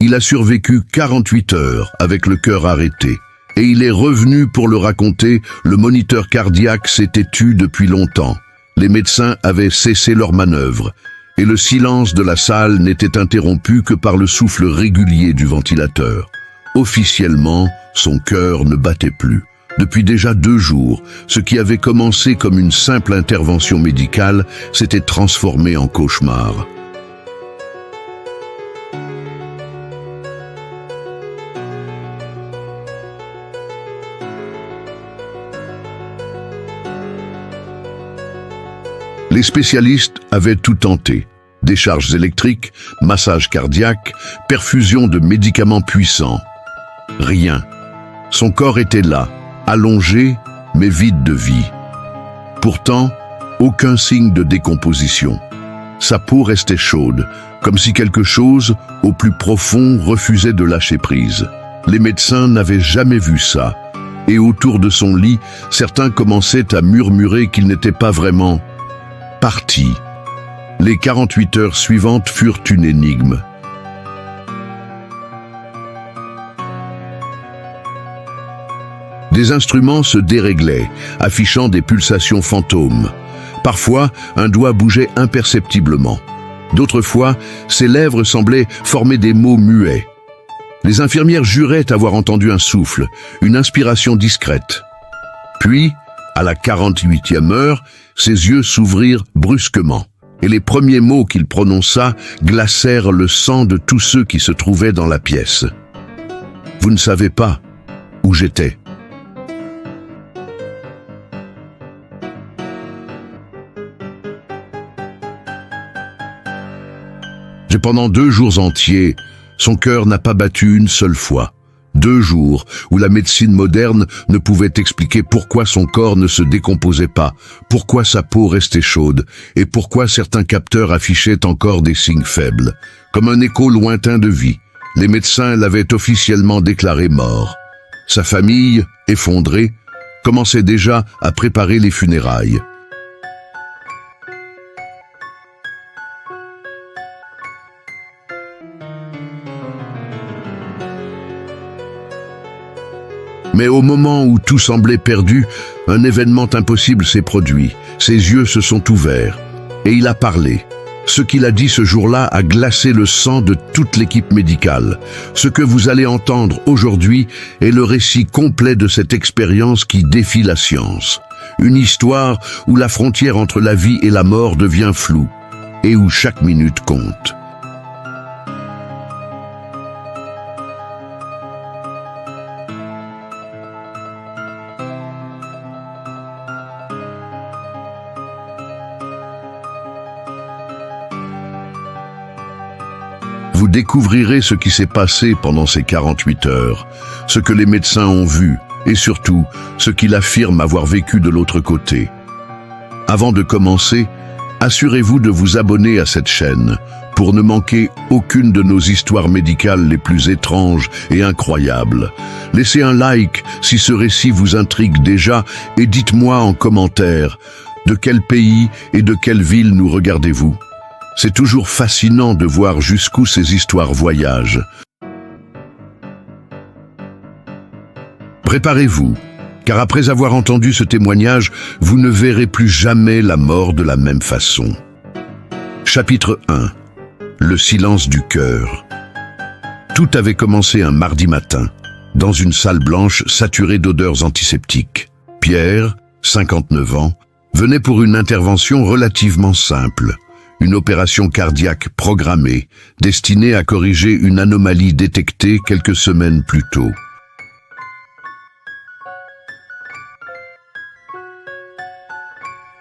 Il a survécu 48 heures avec le cœur arrêté. Et il est revenu pour le raconter, le moniteur cardiaque s'était tu depuis longtemps. Les médecins avaient cessé leur manœuvre. Et le silence de la salle n'était interrompu que par le souffle régulier du ventilateur. Officiellement, son cœur ne battait plus. Depuis déjà 2 jours, ce qui avait commencé comme une simple intervention médicale s'était transformé en cauchemar. Les spécialistes avaient tout tenté. Décharges électriques, massage cardiaque, perfusion de médicaments puissants. Rien. Son corps était là, allongé, mais vide de vie. Pourtant, aucun signe de décomposition. Sa peau restait chaude, comme si quelque chose, au plus profond, refusait de lâcher prise. Les médecins n'avaient jamais vu ça. Et autour de son lit, certains commençaient à murmurer qu'il n'était pas vraiment parti. Les 48 heures suivantes furent une énigme. Des instruments se déréglaient, affichant des pulsations fantômes. Parfois, un doigt bougeait imperceptiblement. D'autres fois, ses lèvres semblaient former des mots muets. Les infirmières juraient avoir entendu un souffle, une inspiration discrète. Puis, à la 48e heure, ses yeux s'ouvrirent brusquement, et les premiers mots qu'il prononça glacèrent le sang de tous ceux qui se trouvaient dans la pièce. « Vous ne savez pas où j'étais. » Pendant 2 jours entiers, son cœur n'a pas battu une seule fois. 2 jours où la médecine moderne ne pouvait expliquer pourquoi son corps ne se décomposait pas, pourquoi sa peau restait chaude et pourquoi certains capteurs affichaient encore des signes faibles. Comme un écho lointain de vie, les médecins l'avaient officiellement déclaré mort. Sa famille, effondrée, commençait déjà à préparer les funérailles. Mais au moment où tout semblait perdu, un événement impossible s'est produit. Ses yeux se sont ouverts et il a parlé. Ce qu'il a dit ce jour-là a glacé le sang de toute l'équipe médicale. Ce que vous allez entendre aujourd'hui est le récit complet de cette expérience qui défie la science. Une histoire où la frontière entre la vie et la mort devient floue et où chaque minute compte. Vous découvrirez ce qui s'est passé pendant ces 48 heures, ce que les médecins ont vu et surtout ce qu'il affirme avoir vécu de l'autre côté. Avant de commencer, assurez-vous de vous abonner à cette chaîne pour ne manquer aucune de nos histoires médicales les plus étranges et incroyables. Laissez un like si ce récit vous intrigue déjà et dites-moi en commentaire de quel pays et de quelle ville nous regardez-vous. C'est toujours fascinant de voir jusqu'où ces histoires voyagent. Préparez-vous, car après avoir entendu ce témoignage, vous ne verrez plus jamais la mort de la même façon. Chapitre 1. Le silence du cœur. Tout avait commencé un mardi matin, dans une salle blanche saturée d'odeurs antiseptiques. Pierre, 59 ans, venait pour une intervention relativement simple. Une opération cardiaque programmée, destinée à corriger une anomalie détectée quelques semaines plus tôt.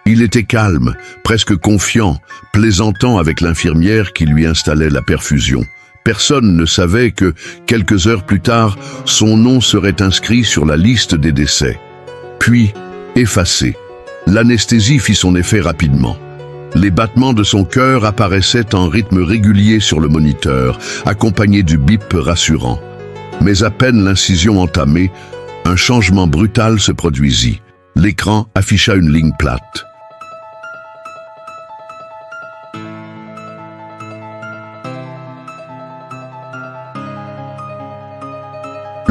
Il était calme, presque confiant, plaisantant avec l'infirmière qui lui installait la perfusion. Personne ne savait que, quelques heures plus tard, son nom serait inscrit sur la liste des décès. Puis, effacé. L'anesthésie fit son effet rapidement. Les battements de son cœur apparaissaient en rythme régulier sur le moniteur, accompagnés du bip rassurant. Mais à peine l'incision entamée, un changement brutal se produisit. L'écran afficha une ligne plate.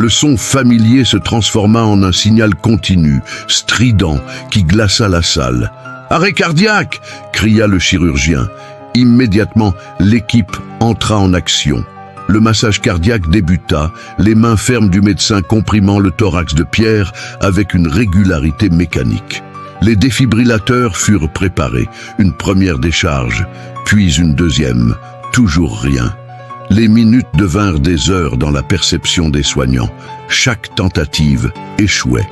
Le son familier se transforma en un signal continu, strident, qui glaça la salle. « Arrêt cardiaque !» cria le chirurgien. Immédiatement, l'équipe entra en action. Le massage cardiaque débuta, les mains fermes du médecin comprimant le thorax de Pierre avec une régularité mécanique. Les défibrillateurs furent préparés, une première décharge, puis une deuxième, toujours rien. Les minutes devinrent des heures dans la perception des soignants. Chaque tentative échouait.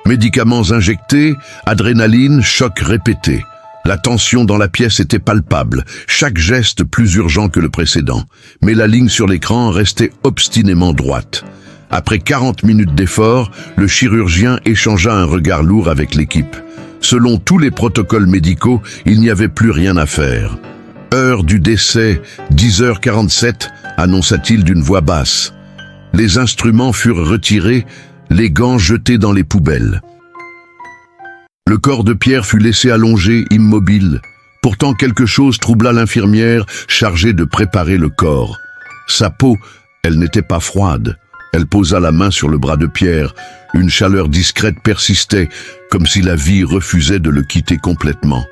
Médicaments injectés, adrénaline, choc répété. La tension dans la pièce était palpable, chaque geste plus urgent que le précédent. Mais la ligne sur l'écran restait obstinément droite. Après 40 minutes d'effort, le chirurgien échangea un regard lourd avec l'équipe. Selon tous les protocoles médicaux, il n'y avait plus rien à faire. Heure du décès, 10h47, annonça-t-il d'une voix basse. Les instruments furent retirés, les gants jetés dans les poubelles. Le corps de Pierre fut laissé allongé, immobile. Pourtant quelque chose troubla l'infirmière chargée de préparer le corps. Sa peau, elle n'était pas froide. Elle posa la main sur le bras de Pierre. Une chaleur discrète persistait, comme si la vie refusait de le quitter complètement.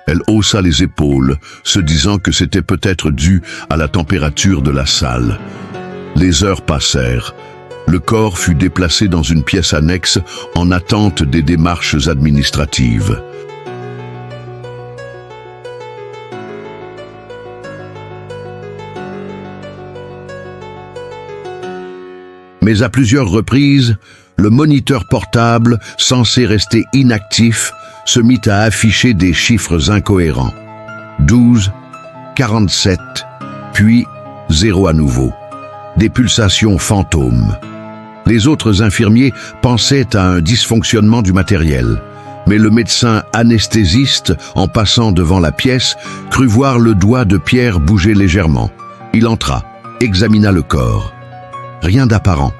Elle haussa les épaules, se disant que c'était peut-être dû à la température de la salle. Les heures passèrent. Le corps fut déplacé dans une pièce annexe en attente des démarches administratives. Mais à plusieurs reprises, le moniteur portable, censé rester inactif, se mit à afficher des chiffres incohérents. 12, 47, puis 0 à nouveau. Des pulsations fantômes. Les autres infirmiers pensaient à un dysfonctionnement du matériel. Mais le médecin anesthésiste, en passant devant la pièce, crut voir le doigt de Pierre bouger légèrement. Il entra, examina le corps. Rien d'apparent.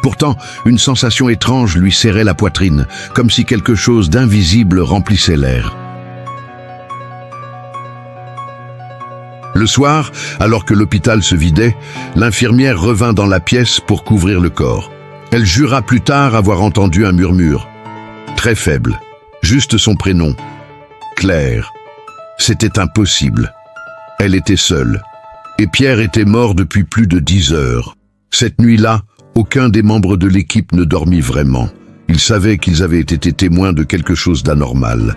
Pourtant, une sensation étrange lui serrait la poitrine, comme si quelque chose d'invisible remplissait l'air. Le soir, alors que l'hôpital se vidait, l'infirmière revint dans la pièce pour couvrir le corps. Elle jura plus tard avoir entendu un murmure. Très faible, juste son prénom. Claire. C'était impossible. Elle était seule. Et Pierre était mort depuis plus de 10 heures. Cette nuit-là, aucun des membres de l'équipe ne dormit vraiment. Ils savaient qu'ils avaient été témoins de quelque chose d'anormal.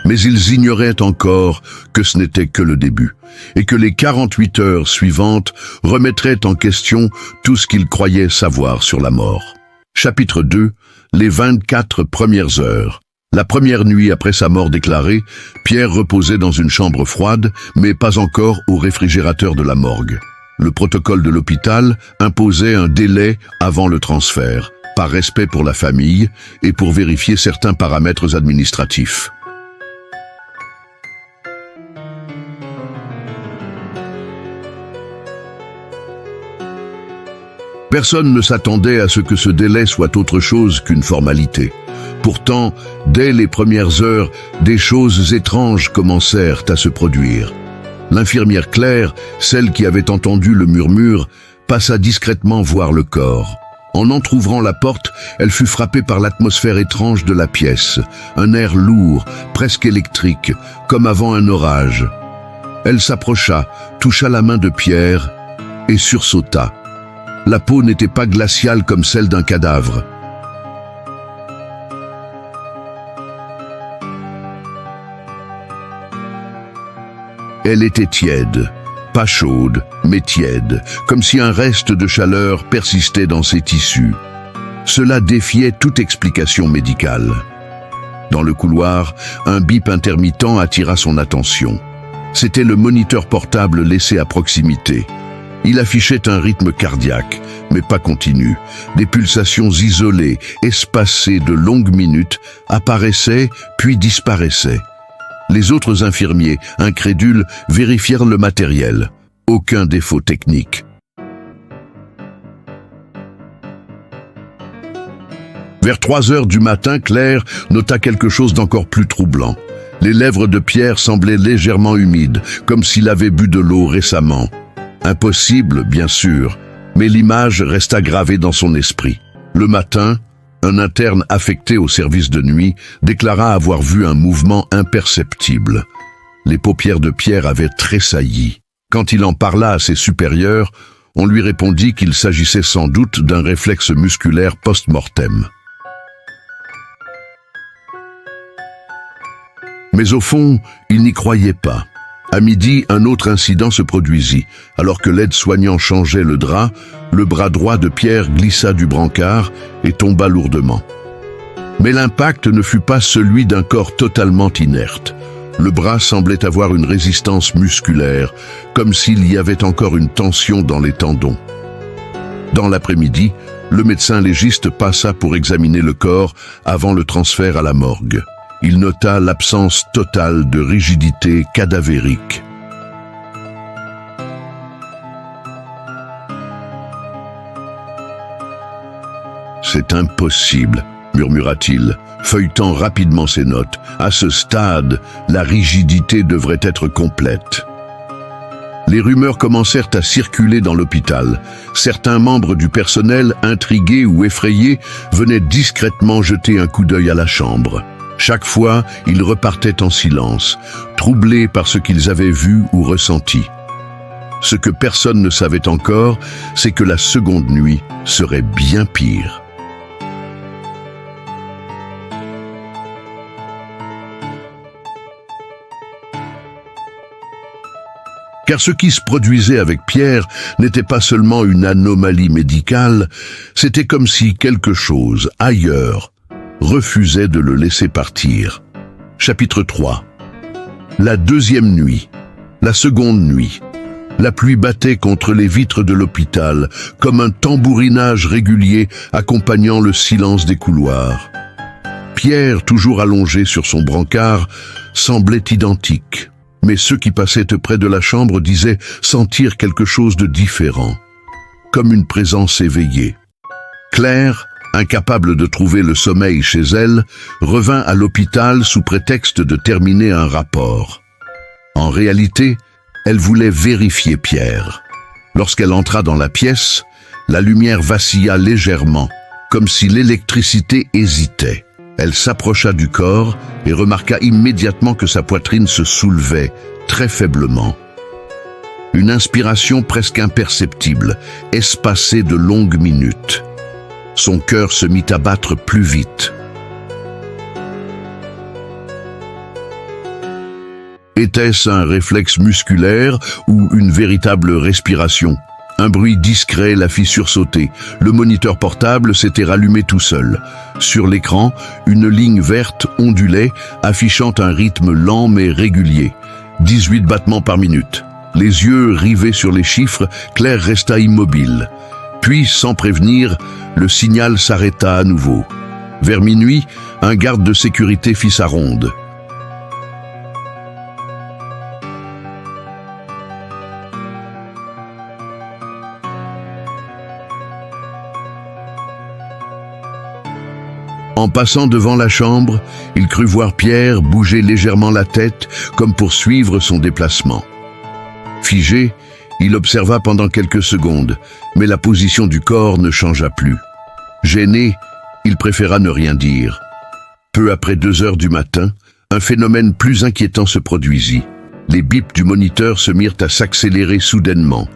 Mais ils ignoraient encore que ce n'était que le début, et que les 48 heures suivantes remettraient en question tout ce qu'ils croyaient savoir sur la mort. Chapitre 2, les 24 premières heures. La première nuit après sa mort déclarée, Pierre reposait dans une chambre froide, mais pas encore au réfrigérateur de la morgue. Le protocole de l'hôpital imposait un délai avant le transfert, par respect pour la famille et pour vérifier certains paramètres administratifs. Personne ne s'attendait à ce que ce délai soit autre chose qu'une formalité. Pourtant, dès les premières heures, des choses étranges commencèrent à se produire. L'infirmière Claire, celle qui avait entendu le murmure, passa discrètement voir le corps. En entr'ouvrant la porte, elle fut frappée par l'atmosphère étrange de la pièce, un air lourd, presque électrique, comme avant un orage. Elle s'approcha, toucha la main de Pierre et sursauta. La peau n'était pas glaciale comme celle d'un cadavre. Elle était tiède, pas chaude, mais tiède, comme si un reste de chaleur persistait dans ses tissus. Cela défiait toute explication médicale. Dans le couloir, un bip intermittent attira son attention. C'était le moniteur portable laissé à proximité. Il affichait un rythme cardiaque, mais pas continu. Des pulsations isolées, espacées de longues minutes, apparaissaient puis disparaissaient. Les autres infirmiers, incrédules, vérifièrent le matériel. Aucun défaut technique. Vers 3 heures du matin, Claire nota quelque chose d'encore plus troublant. Les lèvres de Pierre semblaient légèrement humides, comme s'il avait bu de l'eau récemment. Impossible, bien sûr, mais l'image resta gravée dans son esprit. Le matin, un interne affecté au service de nuit déclara avoir vu un mouvement imperceptible. Les paupières de Pierre avaient tressailli. Quand il en parla à ses supérieurs, on lui répondit qu'il s'agissait sans doute d'un réflexe musculaire post-mortem. Mais au fond, il n'y croyait pas. À midi, un autre incident se produisit. Alors que l'aide-soignant changeait le drap, le bras droit de Pierre glissa du brancard et tomba lourdement. Mais l'impact ne fut pas celui d'un corps totalement inerte. Le bras semblait avoir une résistance musculaire, comme s'il y avait encore une tension dans les tendons. Dans l'après-midi, le médecin légiste passa pour examiner le corps avant le transfert à la morgue. Il nota l'absence totale de rigidité cadavérique. « C'est impossible », murmura-t-il, feuilletant rapidement ses notes. « À ce stade, la rigidité devrait être complète. » Les rumeurs commencèrent à circuler dans l'hôpital. Certains membres du personnel, intrigués ou effrayés, venaient discrètement jeter un coup d'œil à la chambre. Chaque fois, ils repartaient en silence, troublés par ce qu'ils avaient vu ou ressenti. Ce que personne ne savait encore, c'est que la seconde nuit serait bien pire. Car ce qui se produisait avec Pierre n'était pas seulement une anomalie médicale, c'était comme si quelque chose, ailleurs, refusait de le laisser partir. Chapitre 3. La deuxième nuit, la seconde nuit. La pluie battait contre les vitres de l'hôpital, comme un tambourinage régulier accompagnant le silence des couloirs. Pierre, toujours allongé sur son brancard, semblait identique. Mais ceux qui passaient près de la chambre disaient sentir quelque chose de différent, comme une présence éveillée. Claire, incapable de trouver le sommeil chez elle, revint à l'hôpital sous prétexte de terminer un rapport. En réalité, elle voulait vérifier Pierre. Lorsqu'elle entra dans la pièce, la lumière vacilla légèrement, comme si l'électricité hésitait. Elle s'approcha du corps et remarqua immédiatement que sa poitrine se soulevait, très faiblement. Une inspiration presque imperceptible, espacée de longues minutes. Son cœur se mit à battre plus vite. Était-ce un réflexe musculaire ou une véritable respiration ? Un bruit discret la fit sursauter. Le moniteur portable s'était rallumé tout seul. Sur l'écran, une ligne verte ondulait, affichant un rythme lent mais régulier. 18 battements par minute. Les yeux rivés sur les chiffres, Claire resta immobile. Puis, sans prévenir, le signal s'arrêta à nouveau. Vers minuit, un garde de sécurité fit sa ronde. En passant devant la chambre, il crut voir Pierre bouger légèrement la tête comme pour suivre son déplacement. Figé, il observa pendant quelques secondes, mais la position du corps ne changea plus. Gêné, il préféra ne rien dire. Peu après 2 heures du matin, un phénomène plus inquiétant se produisit. Les bips du moniteur se mirent à s'accélérer soudainement,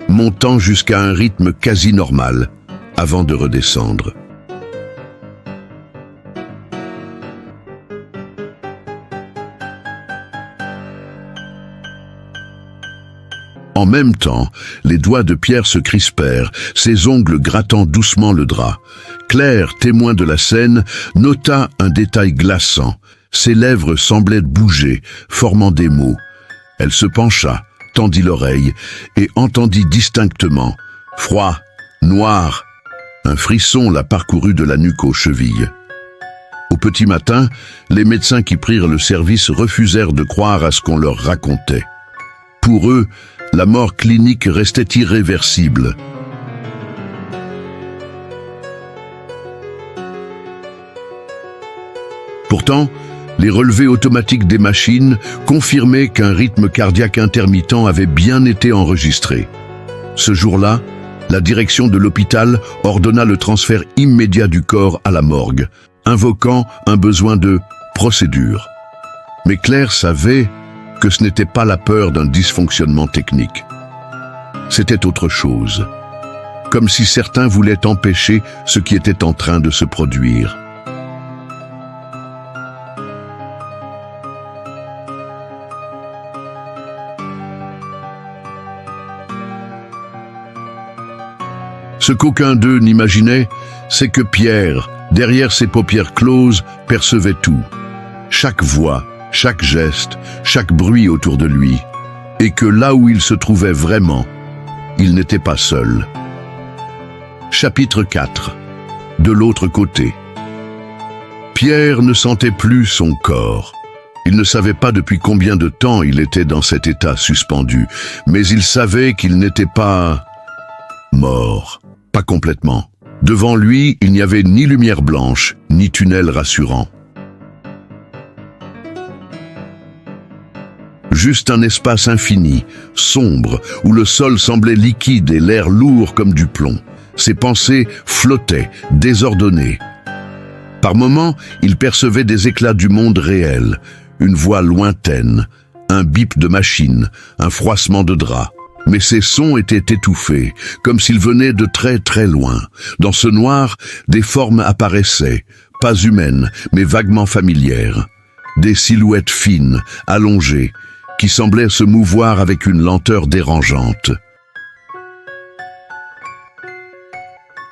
montant jusqu'à un rythme quasi normal, avant de redescendre. En même temps, les doigts de Pierre se crispèrent, ses ongles grattant doucement le drap. Claire, témoin de la scène, nota un détail glaçant. Ses lèvres semblaient bouger, formant des mots. Elle se pencha, tendit l'oreille et entendit distinctement « froid, noir ». Un frisson la parcourut de la nuque aux chevilles. Au petit matin, les médecins qui prirent le service refusèrent de croire à ce qu'on leur racontait. Pour eux, la mort clinique restait irréversible. Pourtant, les relevés automatiques des machines confirmaient qu'un rythme cardiaque intermittent avait bien été enregistré. Ce jour-là, la direction de l'hôpital ordonna le transfert immédiat du corps à la morgue, invoquant un besoin de procédure. Mais Claire savait que ce n'était pas la peur d'un dysfonctionnement technique. C'était autre chose, comme si certains voulaient empêcher ce qui était en train de se produire. Ce qu'aucun d'eux n'imaginait, c'est que Pierre, derrière ses paupières closes, percevait tout. Chaque voix, chaque geste, chaque bruit autour de lui. Et que là où il se trouvait vraiment, il n'était pas seul. Chapitre 4. De l'autre côté. Pierre ne sentait plus son corps. Il ne savait pas depuis combien de temps il était dans cet état suspendu, mais il savait qu'il n'était pas mort. Pas complètement. Devant lui, il n'y avait ni lumière blanche, ni tunnel rassurant. Juste un espace infini, sombre, où le sol semblait liquide et l'air lourd comme du plomb. Ses pensées flottaient, désordonnées. Par moments, il percevait des éclats du monde réel, une voix lointaine, un bip de machine, un froissement de drap. Mais ces sons étaient étouffés, comme s'ils venaient de très très loin. Dans ce noir, des formes apparaissaient, pas humaines, mais vaguement familières. Des silhouettes fines, allongées, qui semblaient se mouvoir avec une lenteur dérangeante.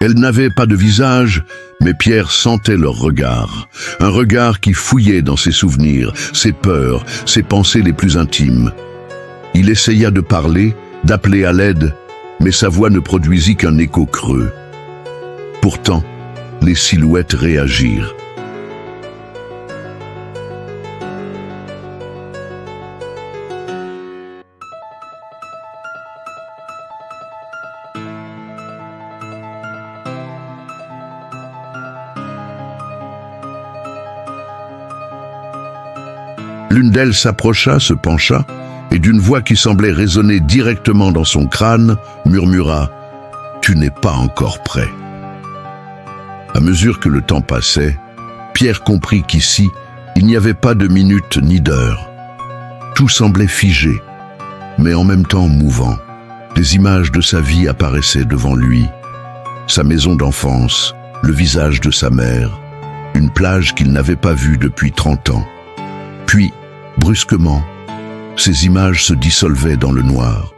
Elles n'avaient pas de visage, mais Pierre sentait leur regard. Un regard qui fouillait dans ses souvenirs, ses peurs, ses pensées les plus intimes. Il essaya de parler, d'appeler à l'aide, mais sa voix ne produisit qu'un écho creux. Pourtant, les silhouettes réagirent. L'une d'elles s'approcha, se pencha, et d'une voix qui semblait résonner directement dans son crâne, murmura « Tu n'es pas encore prêt ». À mesure que le temps passait, Pierre comprit qu'ici, il n'y avait pas de minutes ni d'heures. Tout semblait figé, mais en même temps mouvant. Des images de sa vie apparaissaient devant lui. Sa maison d'enfance, le visage de sa mère, une plage qu'il n'avait pas vue depuis 30 ans. Puis, brusquement, ces images se dissolvaient dans le noir.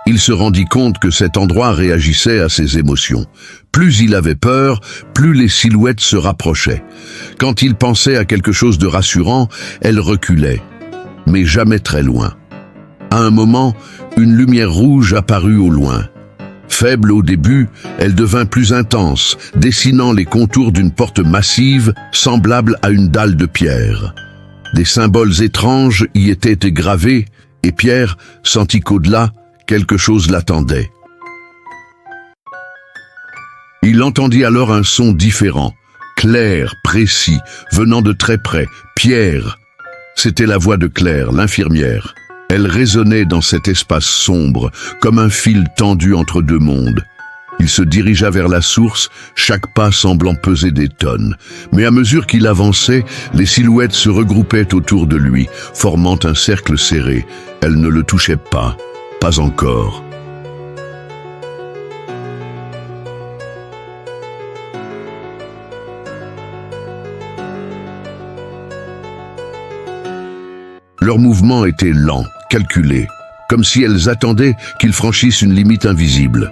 Il se rendit compte que cet endroit réagissait à ses émotions. Plus il avait peur, plus les silhouettes se rapprochaient. Quand il pensait à quelque chose de rassurant, elles reculaient, mais jamais très loin. À un moment, une lumière rouge apparut au loin. Faible au début, elle devint plus intense, dessinant les contours d'une porte massive, semblable à une dalle de pierre. Des symboles étranges y étaient gravés, et Pierre sentit qu'au-delà, quelque chose l'attendait. Il entendit alors un son différent, clair, précis, venant de très près. « Pierre !» C'était la voix de Claire, l'infirmière. Elle résonnait dans cet espace sombre, comme un fil tendu entre deux mondes. Il se dirigea vers la source, chaque pas semblant peser des tonnes. Mais à mesure qu'il avançait, les silhouettes se regroupaient autour de lui, formant un cercle serré. Elles ne le touchaient pas encore. Leurs mouvements étaient lents, calculés, comme si elles attendaient qu'ils franchissent une limite invisible.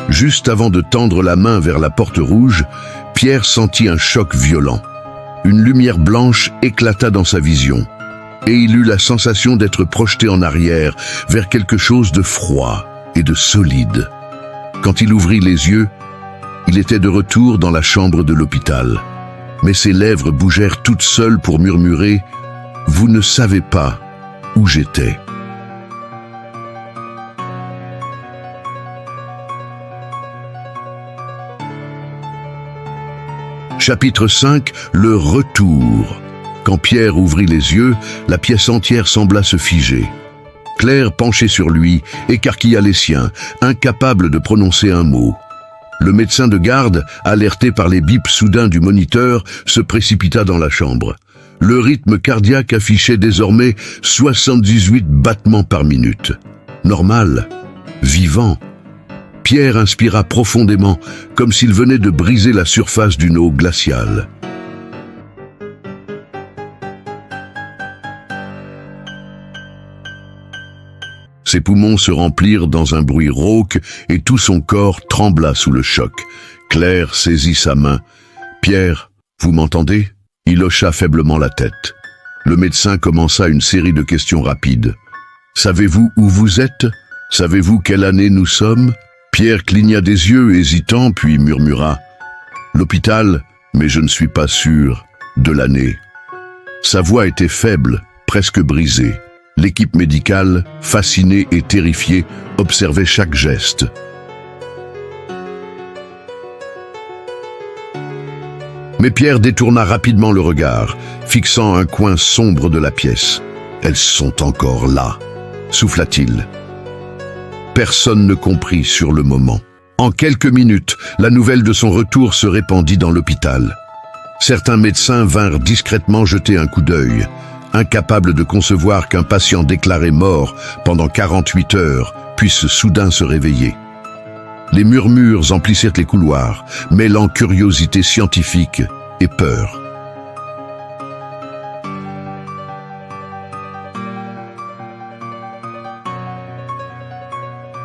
Juste avant de tendre la main vers la porte rouge, Pierre sentit un choc violent. Une lumière blanche éclata dans sa vision, et il eut la sensation d'être projeté en arrière, vers quelque chose de froid et de solide. Quand il ouvrit les yeux, il était de retour dans la chambre de l'hôpital. Mais ses lèvres bougèrent toutes seules pour murmurer « Vous ne savez pas où j'étais ». Chapitre 5, le retour. Quand Pierre ouvrit les yeux, la pièce entière sembla se figer. Claire, penchée sur lui, écarquilla les siens, incapable de prononcer un mot. Le médecin de garde, alerté par les bips soudains du moniteur, se précipita dans la chambre. Le rythme cardiaque affichait désormais 78 battements par minute. Normal, vivant. Pierre inspira profondément, comme s'il venait de briser la surface d'une eau glaciale. Ses poumons se remplirent dans un bruit rauque et tout son corps trembla sous le choc. Claire saisit sa main. « Pierre, vous m'entendez ?» Il hocha faiblement la tête. Le médecin commença une série de questions rapides. « Savez-vous où vous êtes? Savez-vous quelle année nous sommes ?» Pierre cligna des yeux, hésitant, puis murmura « L'hôpital, mais je ne suis pas sûr de l'année. » Sa voix était faible, presque brisée. L'équipe médicale, fascinée et terrifiée, observait chaque geste. Mais Pierre détourna rapidement le regard, fixant un coin sombre de la pièce. « Elles sont encore là », souffla-t-il. Personne ne comprit sur le moment. En quelques minutes, la nouvelle de son retour se répandit dans l'hôpital. Certains médecins vinrent discrètement jeter un coup d'œil, incapables de concevoir qu'un patient déclaré mort pendant 48 heures puisse soudain se réveiller. Les murmures emplissirent les couloirs, mêlant curiosité scientifique et peur.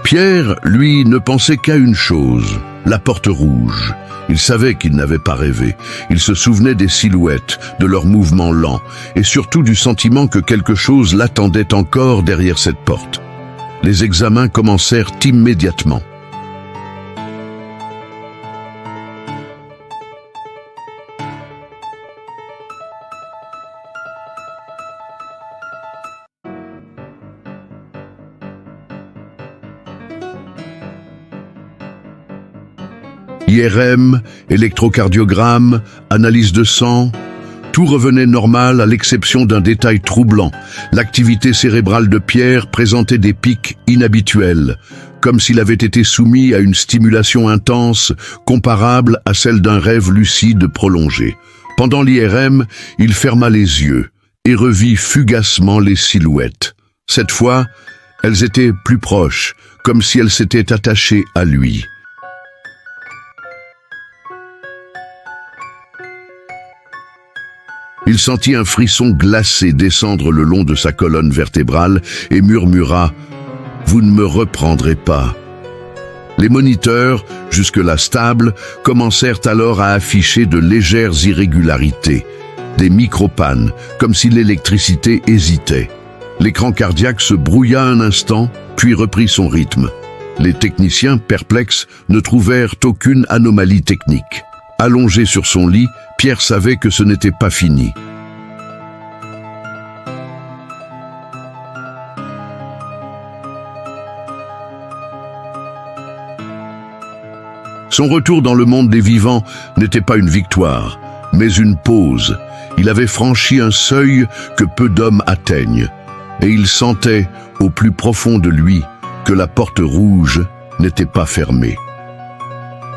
Pierre, lui, ne pensait qu'à une chose, la porte rouge. Il savait qu'il n'avait pas rêvé. Il se souvenait des silhouettes, de leurs mouvements lents, et surtout du sentiment que quelque chose l'attendait encore derrière cette porte. Les examens commencèrent immédiatement. IRM, électrocardiogramme, analyse de sang, tout revenait normal à l'exception d'un détail troublant. L'activité cérébrale de Pierre présentait des pics inhabituels, comme s'il avait été soumis à une stimulation intense comparable à celle d'un rêve lucide prolongé. Pendant l'IRM, il ferma les yeux et revit fugacement les silhouettes. Cette fois, elles étaient plus proches, comme si elles s'étaient attachées à lui. Il sentit un frisson glacé descendre le long de sa colonne vertébrale et murmura « Vous ne me reprendrez pas ». Les moniteurs, jusque-là stables, commencèrent alors à afficher de légères irrégularités, des micropannes, comme si l'électricité hésitait. L'écran cardiaque se brouilla un instant, puis reprit son rythme. Les techniciens, perplexes, ne trouvèrent aucune anomalie technique. Allongé sur son lit, Pierre savait que ce n'était pas fini. Son retour dans le monde des vivants n'était pas une victoire, mais une pause. Il avait franchi un seuil que peu d'hommes atteignent, et il sentait, au plus profond de lui, que la porte rouge n'était pas fermée.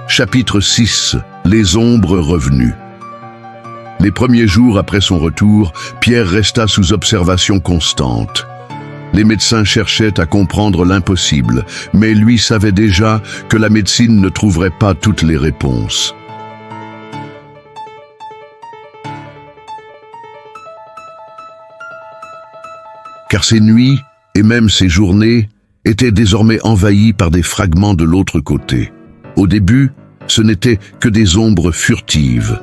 Chapitre 6. Les ombres revenues. Les premiers jours après son retour, Pierre resta sous observation constante. Les médecins cherchaient à comprendre l'impossible, mais lui savait déjà que la médecine ne trouverait pas toutes les réponses. Car ses nuits, et même ses journées, étaient désormais envahies par des fragments de l'autre côté. Au début, ce n'étaient que des ombres furtives.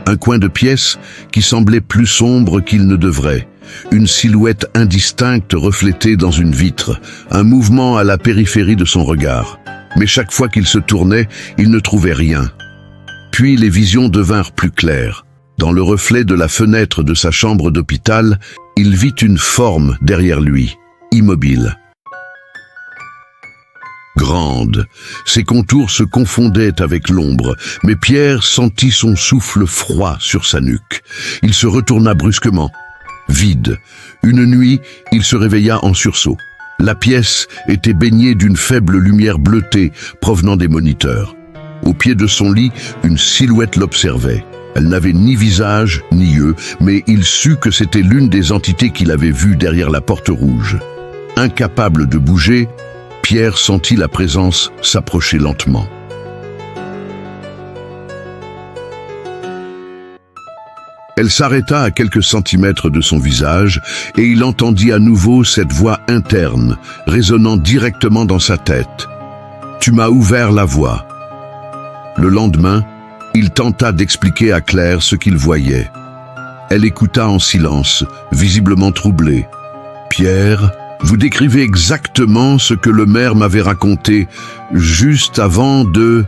Un coin de pièce qui semblait plus sombre qu'il ne devrait. Une silhouette indistincte reflétée dans une vitre. Un mouvement à la périphérie de son regard. Mais chaque fois qu'il se tournait, il ne trouvait rien. Puis les visions devinrent plus claires. Dans le reflet de la fenêtre de sa chambre d'hôpital, il vit une forme derrière lui, immobile. grande. Ses contours se confondaient avec l'ombre, mais Pierre sentit son souffle froid sur sa nuque. Il se retourna brusquement. Vide. Une nuit, il se réveilla en sursaut. La pièce était baignée d'une faible lumière bleutée provenant des moniteurs. Au pied de son lit, une silhouette l'observait. Elle n'avait ni visage ni yeux, mais il sut que c'était l'une des entités qu'il avait vues derrière la porte rouge. Incapable de bouger, Pierre sentit la présence s'approcher lentement. Elle s'arrêta à quelques centimètres de son visage et il entendit à nouveau cette voix interne, résonnant directement dans sa tête. « Tu m'as ouvert la voie. » Le lendemain, il tenta d'expliquer à Claire ce qu'il voyait. Elle écouta en silence, visiblement troublée. « Pierre, vous décrivez exactement ce que le maire m'avait raconté juste avant de... »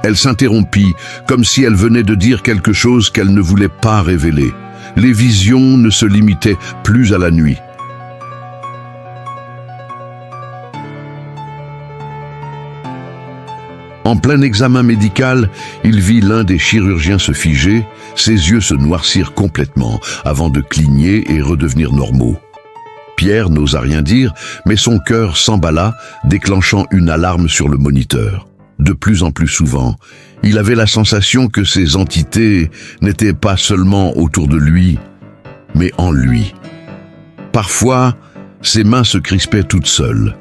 Elle s'interrompit, comme si elle venait de dire quelque chose qu'elle ne voulait pas révéler. Les visions ne se limitaient plus à la nuit. En plein examen médical, il vit l'un des chirurgiens se figer, ses yeux se noircirent complètement avant de cligner et redevenir normaux. Pierre n'osa rien dire, mais son cœur s'emballa, déclenchant une alarme sur le moniteur. De plus en plus souvent, il avait la sensation que ces entités n'étaient pas seulement autour de lui, mais en lui. Parfois, ses mains se crispaient toutes seules.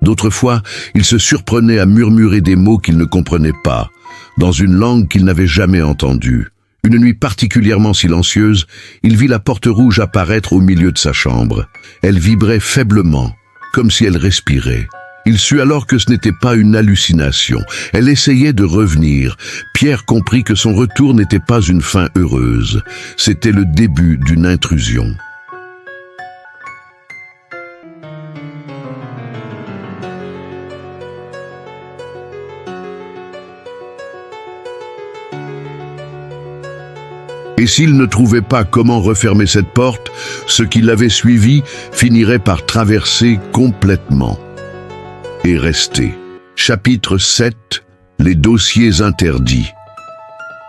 D'autres fois, il se surprenait à murmurer des mots qu'il ne comprenait pas, dans une langue qu'il n'avait jamais entendue. Une nuit particulièrement silencieuse, il vit la porte rouge apparaître au milieu de sa chambre. Elle vibrait faiblement, comme si elle respirait. Il sut alors que ce n'était pas une hallucination. Elle essayait de revenir. Pierre comprit que son retour n'était pas une fin heureuse. C'était le début d'une intrusion. Et s'il ne trouvait pas comment refermer cette porte, ce qui l'avait suivi finirait par traverser complètement et rester. Chapitre 7. Les dossiers interdits.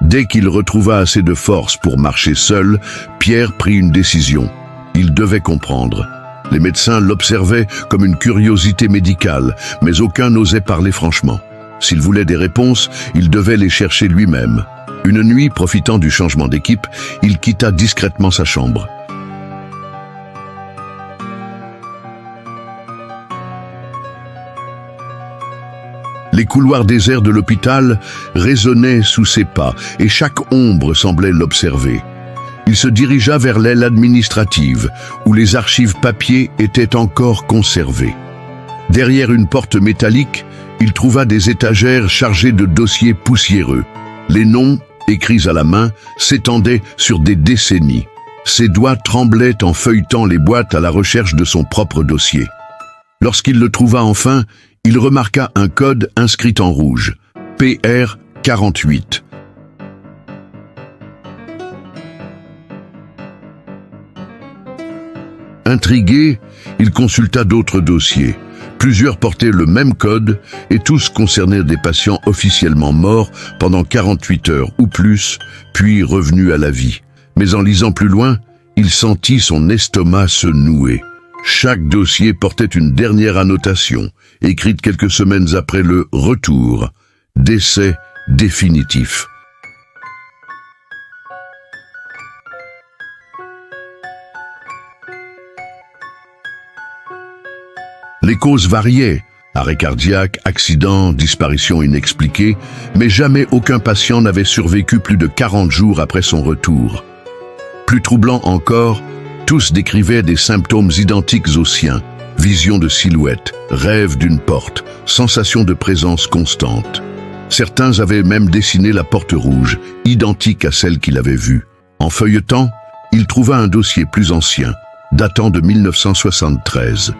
Dès qu'il retrouva assez de force pour marcher seul, Pierre prit une décision. Il devait comprendre. Les médecins l'observaient comme une curiosité médicale, mais aucun n'osait parler franchement. S'il voulait des réponses, il devait les chercher lui-même. Une nuit, profitant du changement d'équipe, il quitta discrètement sa chambre. Les couloirs déserts de l'hôpital résonnaient sous ses pas et chaque ombre semblait l'observer. Il se dirigea vers l'aile administrative, où les archives papier étaient encore conservées. Derrière une porte métallique, il trouva des étagères chargées de dossiers poussiéreux. Les noms, écrits à la main, s'étendaient sur des décennies. Ses doigts tremblaient en feuilletant les boîtes à la recherche de son propre dossier. Lorsqu'il le trouva enfin, il remarqua un code inscrit en rouge, PR 48. Intrigué, il consulta d'autres dossiers. Plusieurs portaient le même code et tous concernaient des patients officiellement morts pendant 48 heures ou plus, puis revenus à la vie. Mais en lisant plus loin, il sentit son estomac se nouer. Chaque dossier portait une dernière annotation, écrite quelques semaines après le retour, décès définitif. Les causes variaient, arrêt cardiaque, accident, disparition inexpliquée, mais jamais aucun patient n'avait survécu plus de 40 jours après son retour. Plus troublant encore, tous décrivaient des symptômes identiques aux siens, vision de silhouette, rêve d'une porte, sensation de présence constante. Certains avaient même dessiné la porte rouge, identique à celle qu'il avait vue. En feuilletant, il trouva un dossier plus ancien, datant de 1973.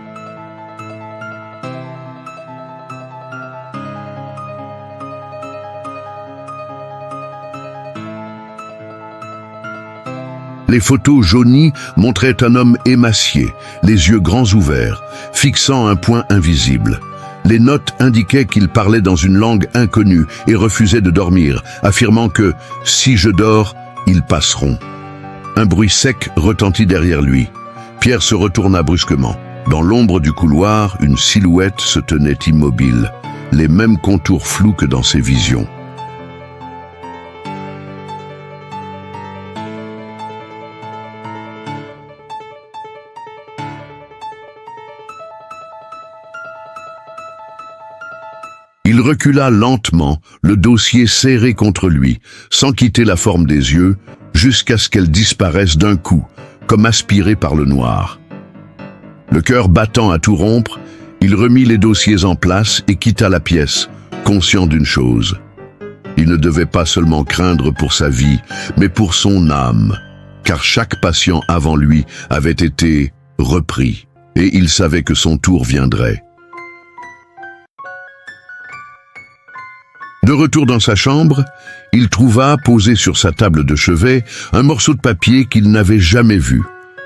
Les photos jaunies montraient un homme émacié, les yeux grands ouverts, fixant un point invisible. Les notes indiquaient qu'il parlait dans une langue inconnue et refusait de dormir, affirmant que « si je dors, ils passeront ». Un bruit sec retentit derrière lui. Pierre se retourna brusquement. Dans l'ombre du couloir, une silhouette se tenait immobile, les mêmes contours flous que dans ses visions. Il recula lentement, le dossier serré contre lui, sans quitter la forme des yeux, jusqu'à ce qu'elle disparaisse d'un coup, comme aspirée par le noir. Le cœur battant à tout rompre, il remit les dossiers en place et quitta la pièce, conscient d'une chose. Il ne devait pas seulement craindre pour sa vie, mais pour son âme, car chaque patient avant lui avait été repris, et il savait que son tour viendrait. De retour dans sa chambre, il trouva, posé sur sa table de chevet, un morceau de papier qu'il n'avait jamais vu.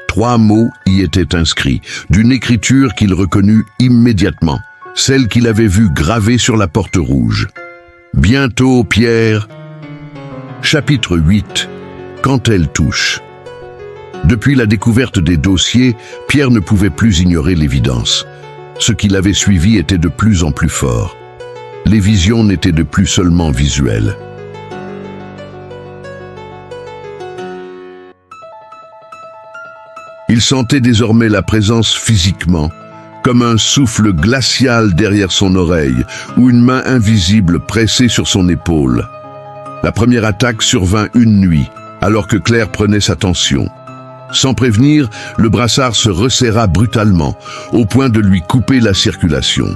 3 mots y étaient inscrits, d'une écriture qu'il reconnut immédiatement, celle qu'il avait vue gravée sur la porte rouge. Bientôt, Pierre. Chapitre 8. Quand elle touche. Depuis la découverte des dossiers, Pierre ne pouvait plus ignorer l'évidence. Ce qu'il avait suivi était de plus en plus fort. Les visions n'étaient de plus seulement visuelles. Il sentait désormais la présence physiquement, comme un souffle glacial derrière son oreille ou une main invisible pressée sur son épaule. La première attaque survint une nuit, alors que Claire prenait sa tension. Sans prévenir, le brassard se resserra brutalement, au point de lui couper la circulation.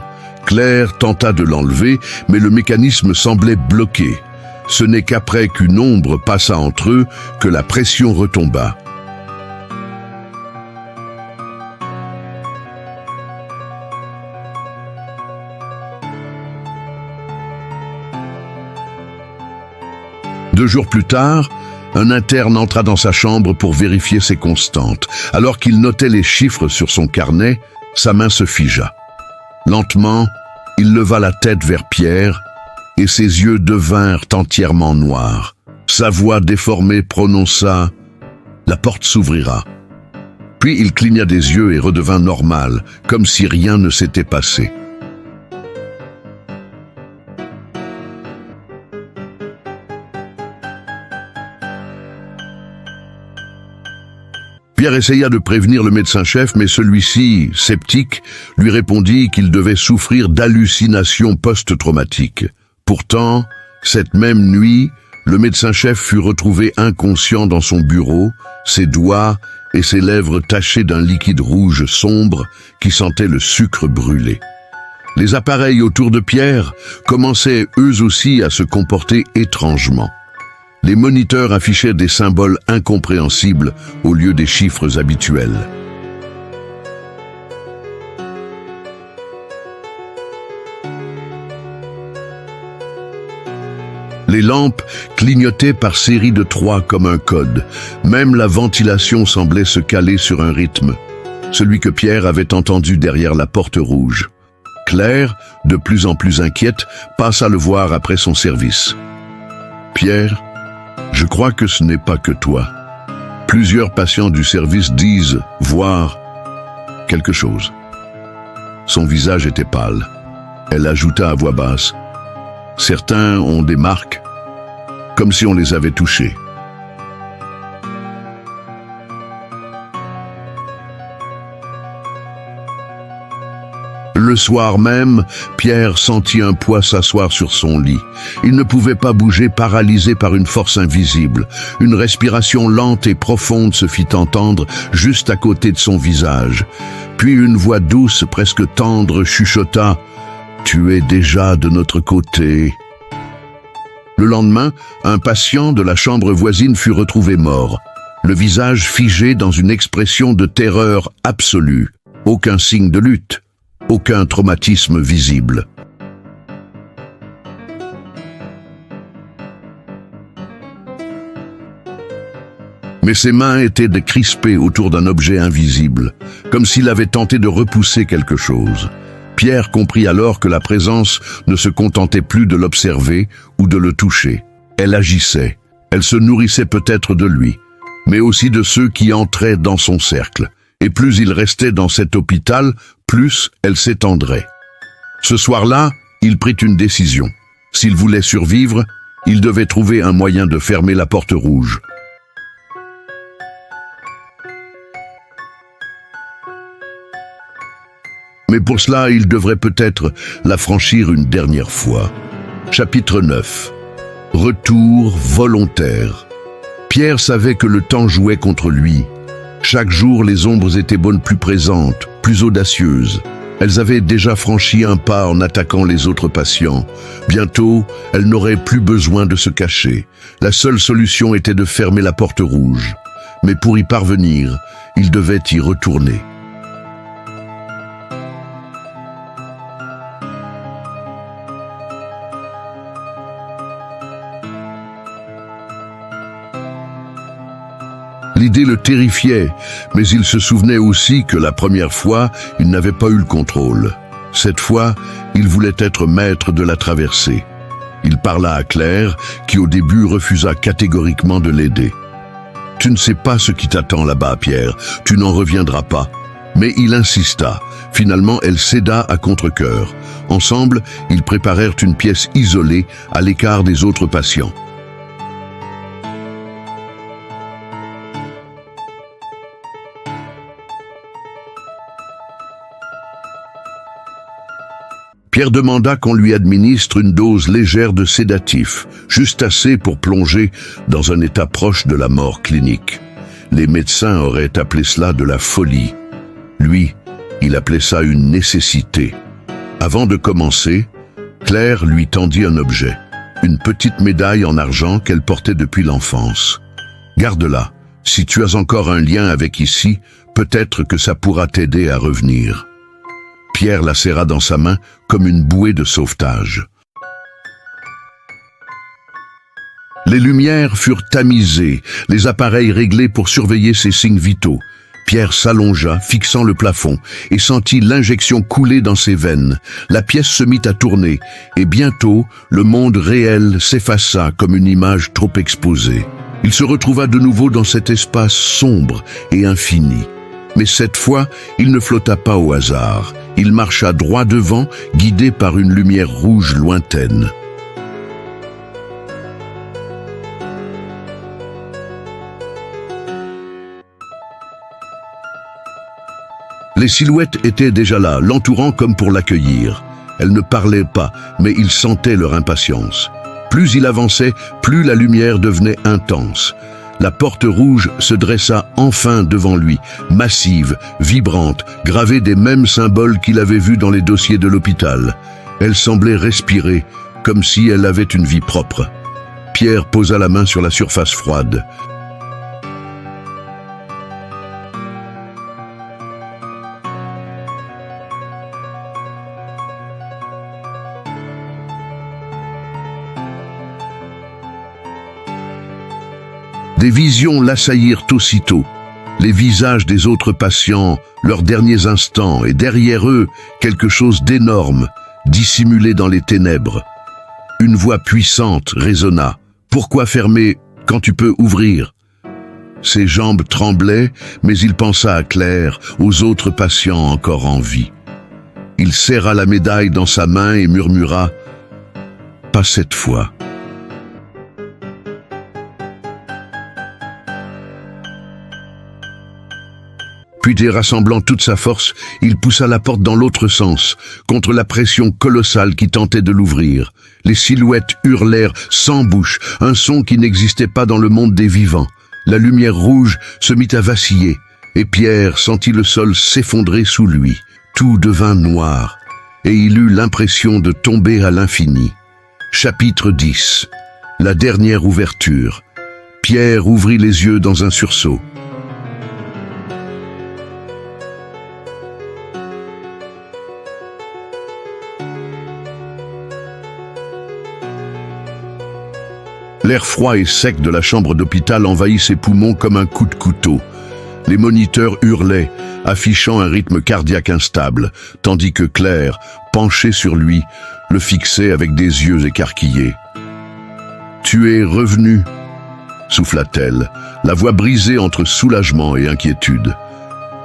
Claire tenta de l'enlever, mais le mécanisme semblait bloqué. Ce n'est qu'après qu'une ombre passa entre eux que la pression retomba. Deux jours plus tard, un interne entra dans sa chambre pour vérifier ses constantes. Alors qu'il notait les chiffres sur son carnet, sa main se figea. Lentement, il leva la tête vers Pierre et ses yeux devinrent entièrement noirs. Sa voix déformée prononça « La porte s'ouvrira ». Puis il cligna des yeux et redevint normal, comme si rien ne s'était passé. Pierre essaya de prévenir le médecin-chef, mais celui-ci, sceptique, lui répondit qu'il devait souffrir d'hallucinations post-traumatiques. Pourtant, cette même nuit, le médecin-chef fut retrouvé inconscient dans son bureau, ses doigts et ses lèvres tachées d'un liquide rouge sombre qui sentait le sucre brûlé. Les appareils autour de Pierre commençaient eux aussi à se comporter étrangement. Les moniteurs affichaient des symboles incompréhensibles au lieu des chiffres habituels. Les lampes clignotaient par séries de 3 comme un code. Même la ventilation semblait se caler sur un rythme, celui que Pierre avait entendu derrière la porte rouge. Claire, de plus en plus inquiète, passa le voir après son service. « Pierre, je crois que ce n'est pas que toi. Plusieurs patients du service disent voir quelque chose. » Son visage était pâle. Elle ajouta à voix basse. « Certains ont des marques, comme si on les avait touchés. » Le soir même, Pierre sentit un poids s'asseoir sur son lit. Il ne pouvait pas bouger, paralysé par une force invisible. Une respiration lente et profonde se fit entendre juste à côté de son visage. Puis une voix douce, presque tendre, chuchota « Tu es déjà de notre côté ». Le lendemain, un patient de la chambre voisine fut retrouvé mort, le visage figé dans une expression de terreur absolue. Aucun signe de lutte. Aucun traumatisme visible. Mais ses mains étaient crispées autour d'un objet invisible, comme s'il avait tenté de repousser quelque chose. Pierre comprit alors que la présence ne se contentait plus de l'observer ou de le toucher. Elle agissait, elle se nourrissait peut-être de lui, mais aussi de ceux qui entraient dans son cercle. Et plus il restait dans cet hôpital, plus elle s'étendrait. Ce soir-là, il prit une décision. S'il voulait survivre, il devait trouver un moyen de fermer la porte rouge. Mais pour cela, il devrait peut-être la franchir une dernière fois. Chapitre 9. Retour volontaire. Pierre savait que le temps jouait contre lui. Chaque jour, les ombres étaient bonnes plus présentes, plus audacieuses. Elles avaient déjà franchi un pas en attaquant les autres patients. Bientôt, elles n'auraient plus besoin de se cacher. La seule solution était de fermer la porte rouge. Mais pour y parvenir, il devait y retourner. L'idée le terrifiait, mais il se souvenait aussi que la première fois, il n'avait pas eu le contrôle. Cette fois, il voulait être maître de la traversée. Il parla à Claire, qui au début refusa catégoriquement de l'aider. « Tu ne sais pas ce qui t'attend là-bas, Pierre, tu n'en reviendras pas. » Mais il insista. Finalement, elle céda à contre-cœur. Ensemble, ils préparèrent une pièce isolée, à l'écart des autres patients. Pierre demanda qu'on lui administre une dose légère de sédatif, juste assez pour plonger dans un état proche de la mort clinique. Les médecins auraient appelé cela de la folie. Lui, il appelait ça une nécessité. Avant de commencer, Claire lui tendit un objet, une petite médaille en argent qu'elle portait depuis l'enfance. « Garde-la. Si tu as encore un lien avec ici, peut-être que ça pourra t'aider à revenir. » Pierre la serra dans sa main comme une bouée de sauvetage. Les lumières furent tamisées, les appareils réglés pour surveiller ses signes vitaux. Pierre s'allongea, fixant le plafond, et sentit l'injection couler dans ses veines. La pièce se mit à tourner, et bientôt, le monde réel s'effaça comme une image trop exposée. Il se retrouva de nouveau dans cet espace sombre et infini. Mais cette fois, il ne flotta pas au hasard. Il marcha droit devant, guidé par une lumière rouge lointaine. Les silhouettes étaient déjà là, l'entourant comme pour l'accueillir. Elles ne parlaient pas, mais il sentait leur impatience. Plus il avançait, plus la lumière devenait intense. La porte rouge se dressa enfin devant lui, massive, vibrante, gravée des mêmes symboles qu'il avait vus dans les dossiers de l'hôpital. Elle semblait respirer, comme si elle avait une vie propre. Pierre posa la main sur la surface froide. Des visions l'assaillirent aussitôt. Les visages des autres patients, leurs derniers instants, et derrière eux, quelque chose d'énorme, dissimulé dans les ténèbres. Une voix puissante résonna. « Pourquoi fermer quand tu peux ouvrir ?» Ses jambes tremblaient, mais il pensa à Claire, aux autres patients encore en vie. Il serra la médaille dans sa main et murmura « Pas cette fois ». Puis, rassemblant toute sa force, il poussa la porte dans l'autre sens, contre la pression colossale qui tentait de l'ouvrir. Les silhouettes hurlèrent sans bouche, un son qui n'existait pas dans le monde des vivants. La lumière rouge se mit à vaciller, et Pierre sentit le sol s'effondrer sous lui. Tout devint noir, et il eut l'impression de tomber à l'infini. Chapitre 10. La dernière ouverture. Pierre ouvrit les yeux dans un sursaut. L'air froid et sec de la chambre d'hôpital envahit ses poumons comme un coup de couteau. Les moniteurs hurlaient, affichant un rythme cardiaque instable, tandis que Claire, penchée sur lui, le fixait avec des yeux écarquillés. « Tu es revenu » souffla-t-elle, la voix brisée entre soulagement et inquiétude.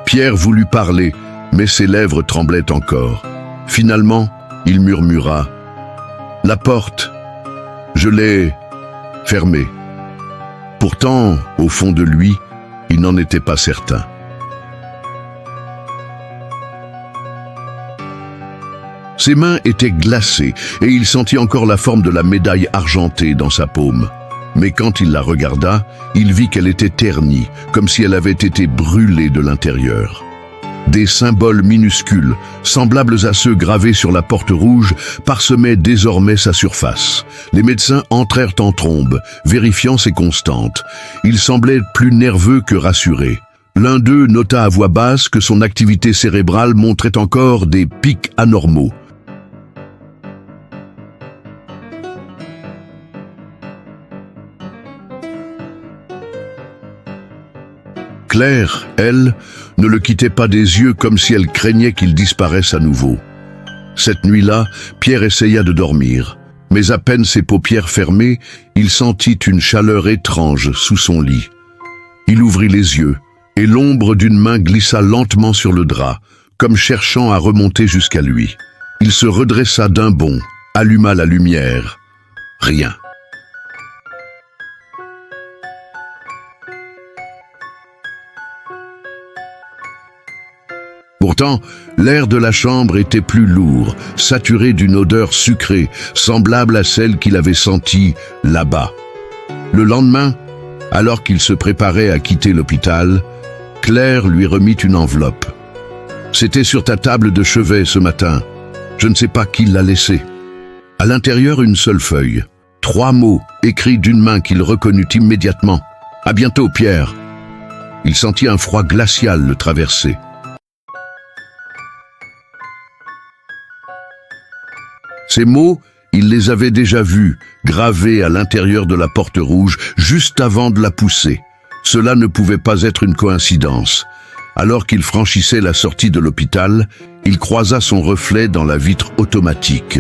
Pierre voulut parler, mais ses lèvres tremblaient encore. Finalement, il murmura « La porte, je l'ai fermée. » Pourtant, au fond de lui, il n'en était pas certain. Ses mains étaient glacées et il sentit encore la forme de la médaille argentée dans sa paume. Mais quand il la regarda, il vit qu'elle était ternie, comme si elle avait été brûlée de l'intérieur. Des symboles minuscules, semblables à ceux gravés sur la porte rouge, parsemaient désormais sa surface. Les médecins entrèrent en trombe, vérifiant ses constantes. Il semblait plus nerveux que rassuré. L'un d'eux nota à voix basse que son activité cérébrale montrait encore des pics anormaux. Claire, elle, ne le quittait pas des yeux comme si elle craignait qu'il disparaisse à nouveau. Cette nuit-là, Pierre essaya de dormir, mais à peine ses paupières fermées, il sentit une chaleur étrange sous son lit. Il ouvrit les yeux, et l'ombre d'une main glissa lentement sur le drap, comme cherchant à remonter jusqu'à lui. Il se redressa d'un bond, alluma la lumière. Rien. Pourtant, l'air de la chambre était plus lourd, saturé d'une odeur sucrée, semblable à celle qu'il avait sentie là-bas. Le lendemain, alors qu'il se préparait à quitter l'hôpital, Claire lui remit une enveloppe. « C'était sur ta table de chevet ce matin. Je ne sais pas qui l'a laissée. » À l'intérieur, une seule feuille. 3 mots, écrits d'une main qu'il reconnut immédiatement. « À bientôt, Pierre. » Il sentit un froid glacial le traverser. Ces mots, il les avait déjà vus, gravés à l'intérieur de la porte rouge, juste avant de la pousser. Cela ne pouvait pas être une coïncidence. Alors qu'il franchissait la sortie de l'hôpital, il croisa son reflet dans la vitre automatique.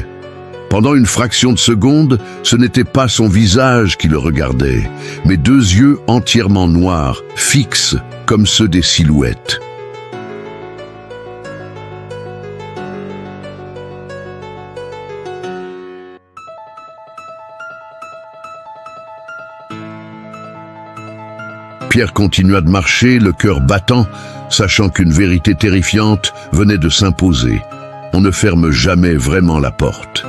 Pendant une fraction de seconde, ce n'était pas son visage qui le regardait, mais 2 yeux entièrement noirs, fixes comme ceux des silhouettes. Pierre continua de marcher, le cœur battant, sachant qu'une vérité terrifiante venait de s'imposer. On ne ferme jamais vraiment la porte.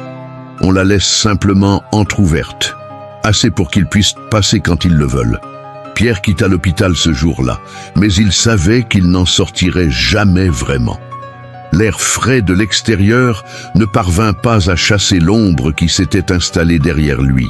On la laisse simplement entr'ouverte, assez pour qu'ils puissent passer quand ils le veulent. Pierre quitta l'hôpital ce jour-là, mais il savait qu'il n'en sortirait jamais vraiment. L'air frais de l'extérieur ne parvint pas à chasser l'ombre qui s'était installée derrière lui.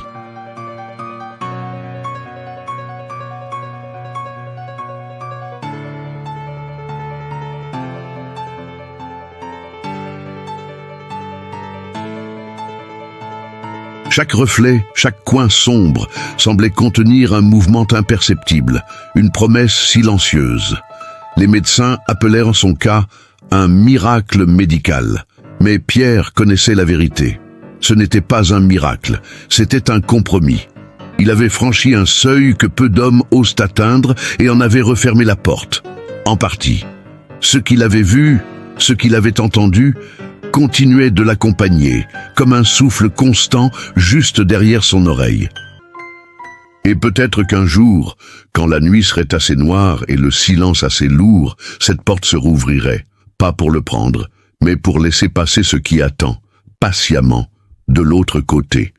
Chaque reflet, chaque coin sombre semblait contenir un mouvement imperceptible, une promesse silencieuse. Les médecins appelèrent en son cas un miracle médical. Mais Pierre connaissait la vérité. Ce n'était pas un miracle, c'était un compromis. Il avait franchi un seuil que peu d'hommes osent atteindre et en avait refermé la porte. En partie. Ce qu'il avait vu, ce qu'il avait entendu, continuait de l'accompagner, comme un souffle constant juste derrière son oreille. Et peut-être qu'un jour, quand la nuit serait assez noire et le silence assez lourd, cette porte se rouvrirait, pas pour le prendre, mais pour laisser passer ce qui attend, patiemment, de l'autre côté.